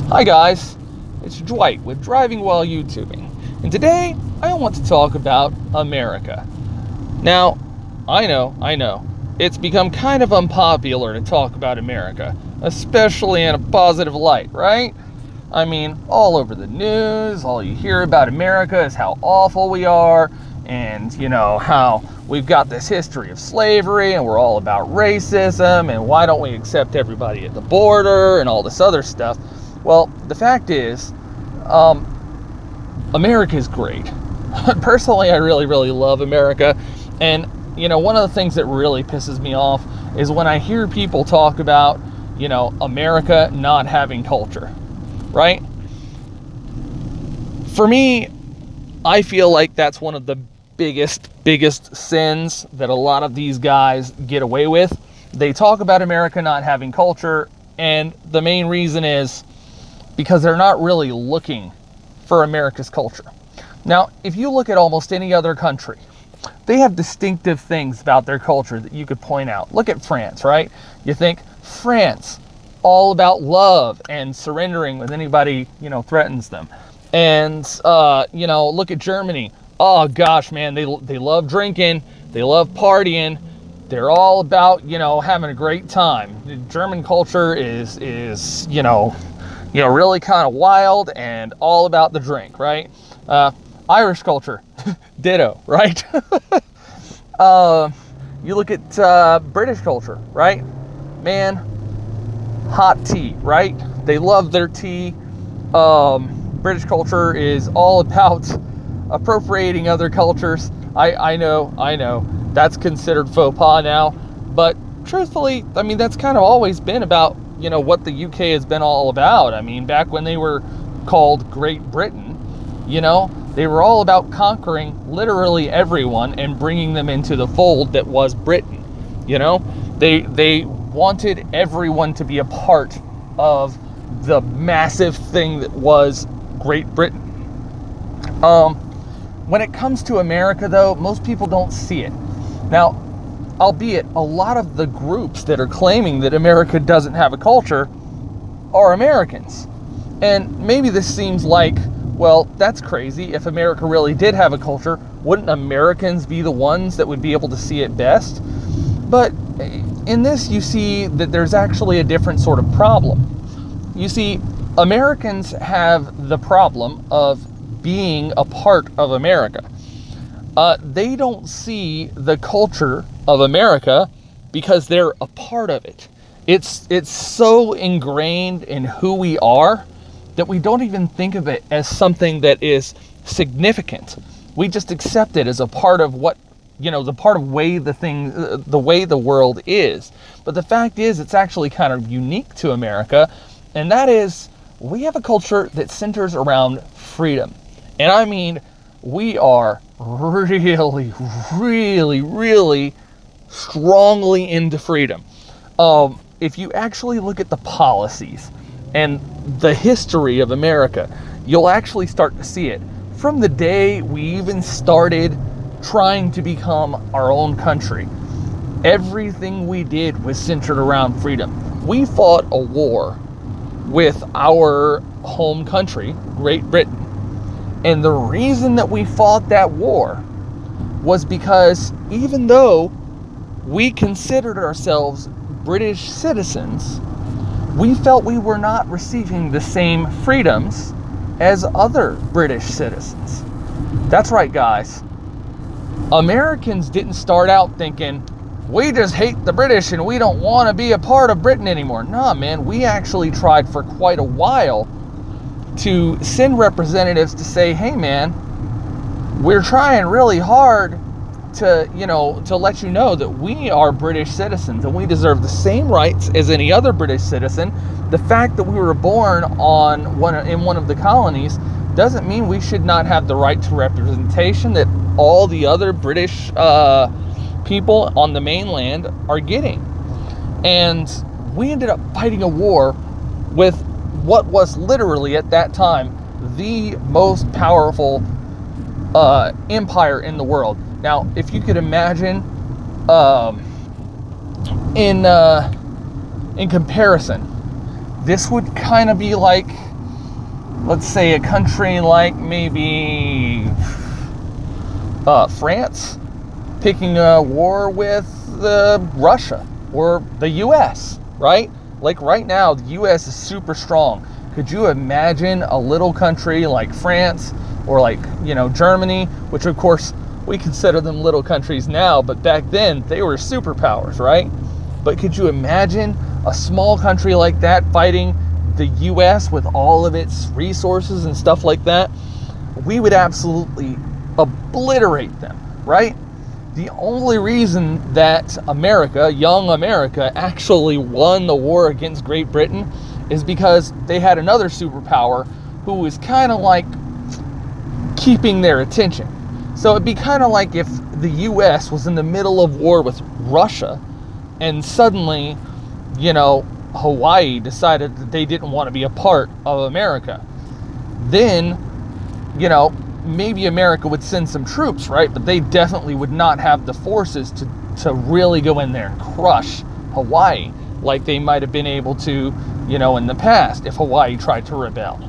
Hi guys, it's Dwyt with Driving While YouTubing, and today I want to talk about America. Now, I know, it's become kind of unpopular to talk about America, especially in a positive light, right? I mean, all over the news, all you hear about America is how awful we are, and how we've got this history of slavery, and we're all about racism, and why don't we accept everybody at the border, and all this other stuff. Well, the fact is, America is great. Personally, I really love America. And, one of the things that really pisses me off is when I hear people talk about, America not having culture, right? For me, I feel like that's one of the biggest sins that a lot of these guys get away with. They talk about America not having culture, and the main reason is because they're not really looking for America's culture. Now, if you look at almost any other country, they have distinctive things about their culture that you could point out. Look at France, right? You think France, all about love and surrendering when anybody, threatens them. And, look at Germany. Oh gosh, man, they love drinking, they love partying. They're all about, having a great time. The German culture is really kind of wild and all about the drink, right? Irish culture, ditto, right? You look at British culture, right? Man, hot tea, right? They love their tea. British culture is all about appropriating other cultures. I know, that's considered faux pas now, but truthfully, I mean, that's kind of always been about what the UK has been all about. I mean, back when they were called Great Britain, they were all about conquering literally everyone and bringing them into the fold that was Britain. They wanted everyone to be a part of the massive thing that was Great Britain. When it comes to America, though, most people don't see it. Now, albeit a lot of the groups that are claiming that America doesn't have a culture are Americans. And maybe this seems like, well, that's crazy. If America really did have a culture, wouldn't Americans be the ones that would be able to see it best? But in this, you see that there's actually a different sort of problem. You see, Americans have the problem of being a part of America. They don't see the culture of America because they're a part of it. It's so ingrained in who we are that we don't even think of it as something that is significant. We just accept it as a part of what, the part of the way the world is. But the fact is, it's actually kind of unique to America, and that is, we have a culture that centers around freedom. And I mean, we are really strongly into freedom. If you actually look at the policies and the history of America, you'll actually start to see it. From the day we even started trying to become our own country, everything we did was centered around freedom. We fought a war with our home country, Great Britain. And the reason that we fought that war was because even though we considered ourselves British citizens, we felt we were not receiving the same freedoms as other British citizens. That's right, guys. Americans didn't start out thinking, we just hate the British and we don't want to be a part of Britain anymore. Nah, man, we actually tried for quite a while to send representatives to say, hey man, we're trying really hard to let you know that we are British citizens and we deserve the same rights as any other British citizen. The fact that we were born in one of the colonies doesn't mean we should not have the right to representation that all the other British people on the mainland are getting. And we ended up fighting a war with what was literally at that time the most powerful empire in the world. Now, if you could imagine, in comparison, this would kind of be like let's say a country like maybe France picking a war with Russia or the US, right? Like right now, the US is super strong. Could you imagine a little country like France or like, Germany, which of course we consider them little countries now, but back then they were superpowers, right? But could you imagine a small country like that fighting the US with all of its resources and stuff like that? We would absolutely obliterate them, right? The only reason that America, young America, actually won the war against Great Britain is because they had another superpower who was kind of like keeping their attention. So it'd be kind of like if the US was in the middle of war with Russia and suddenly, Hawaii decided that they didn't want to be a part of America. Then, maybe America would send some troops, right? But they definitely would not have the forces to really go in there and crush Hawaii like they might have been able to, in the past if Hawaii tried to rebel.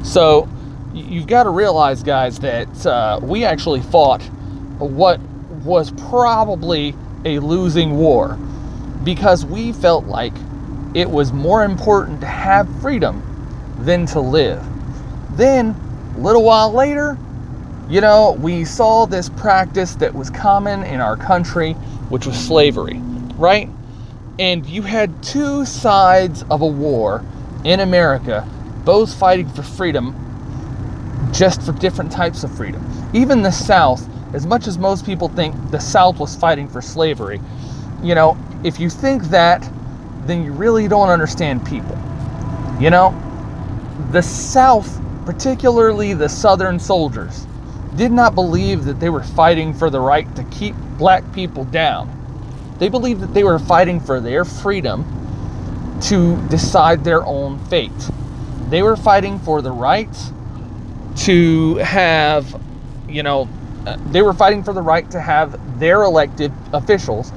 So you've got to realize, guys, that we actually fought what was probably a losing war because we felt like it was more important to have freedom than to live. Then, a little while later, we saw this practice that was common in our country, which was slavery, right? And you had two sides of a war in America, both fighting for freedom, just for different types of freedom. Even the South, as much as most people think the South was fighting for slavery, if you think that, then you really don't understand people. The South, particularly the Southern soldiers, did not believe that they were fighting for the right to keep black people down. They believed that they were fighting for their freedom to decide their own fate. They were fighting for the right to have, they were fighting for the right to have their elected officials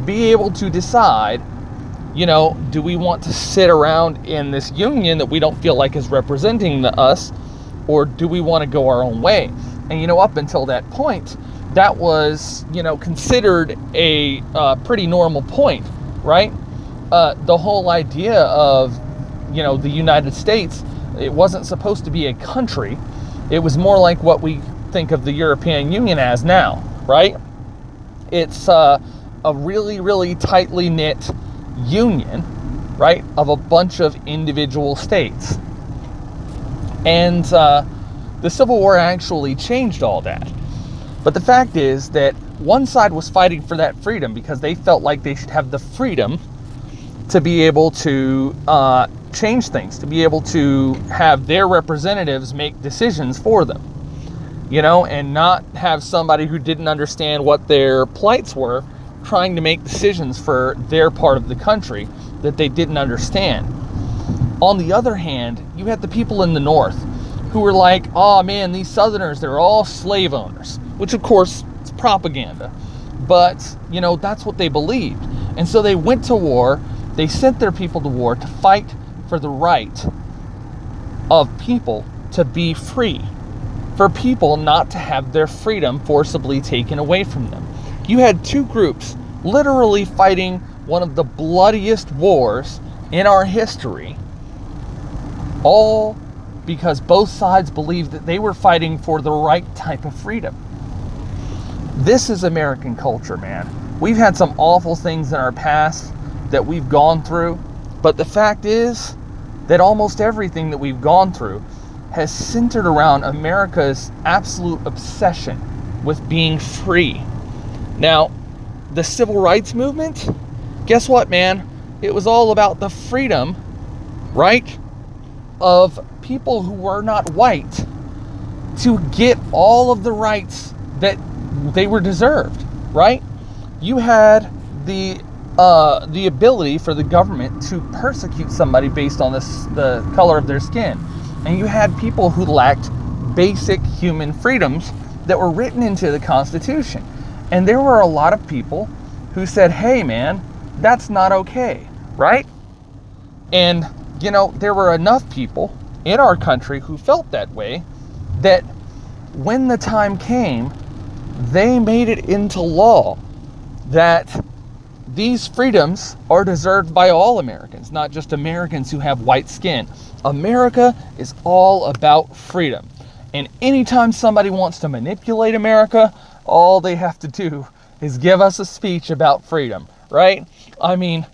be able to decide, do we want to sit around in this union that we don't feel like is representing us, or do we want to go our own way? And, up until that point, that was, considered a pretty normal point, right? The whole idea of, the United States, it wasn't supposed to be a country. It was more like what we think of the European Union as now, right? It's a really, really tightly knit union, right, of a bunch of individual states. And the Civil War actually changed all that. But the fact is that one side was fighting for that freedom because they felt like they should have the freedom to be able to change things, to be able to have their representatives make decisions for them, and not have somebody who didn't understand what their plights were trying to make decisions for their part of the country that they didn't understand. On the other hand, you had the people in the North who were like, oh man, these Southerners, they're all slave owners, which of course is propaganda, but that's what they believed. And so they went to war. They sent their people to war to fight for the right of people to be free, for people not to have their freedom forcibly taken away from them. You had two groups literally fighting one of the bloodiest wars in our history, all because both sides believed that they were fighting for the right type of freedom. This is American culture, man. We've had some awful things in our past that we've gone through, but the fact is that almost everything that we've gone through has centered around America's absolute obsession with being free. Now, the civil rights movement, guess what, man? It was all about the freedom, right, of people who were not white to get all of the rights that they were deserved, right? You had the ability for the government to persecute somebody based on the color of their skin. And you had people who lacked basic human freedoms that were written into the Constitution. And there were a lot of people who said, hey man, that's not okay, right? And, there were enough people in our country who felt that way, that when the time came, they made it into law that these freedoms are deserved by all Americans, not just Americans who have white skin. America is all about freedom. And anytime somebody wants to manipulate America, all they have to do is give us a speech about freedom, right? I mean,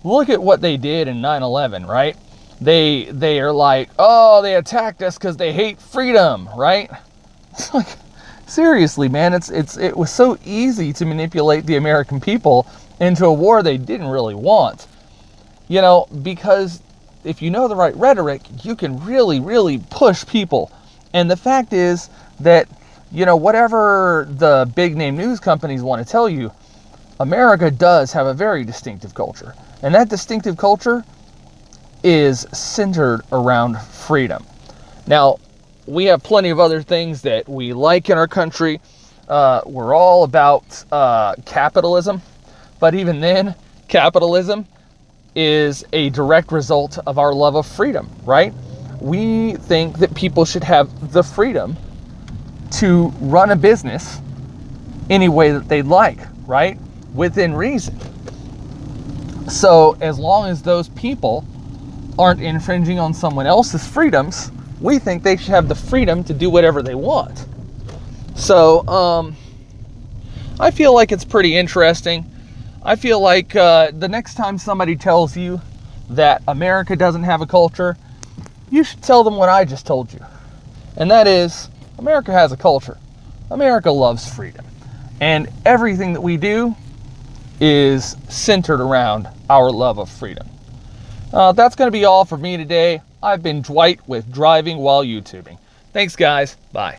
look at what they did in 9/11, right? They are like, oh, they attacked us because they hate freedom, right? It's like, seriously, man, it was so easy to manipulate the American people into a war they didn't really want. You know, because if you know the right rhetoric, you can really, really push people. And the fact is that, you know, whatever the big name news companies want to tell you, America does have a very distinctive culture. And that distinctive culture is centered around freedom. Now, we have plenty of other things that we like in our country. We're all about capitalism. But even then, capitalism is a direct result of our love of freedom, right? We think that people should have the freedom to run a business any way that they'd like, right? Within reason. So as long as those people aren't infringing on someone else's freedoms, we think they should have the freedom to do whatever they want. So I feel like it's pretty interesting. I feel like the next time somebody tells you that America doesn't have a culture, you should tell them what I just told you. And that is, America has a culture. America loves freedom. And everything that we do is centered around our love of freedom. That's going to be all for me today. I've been Dwyt with Driving While YouTubing. Thanks, guys. Bye.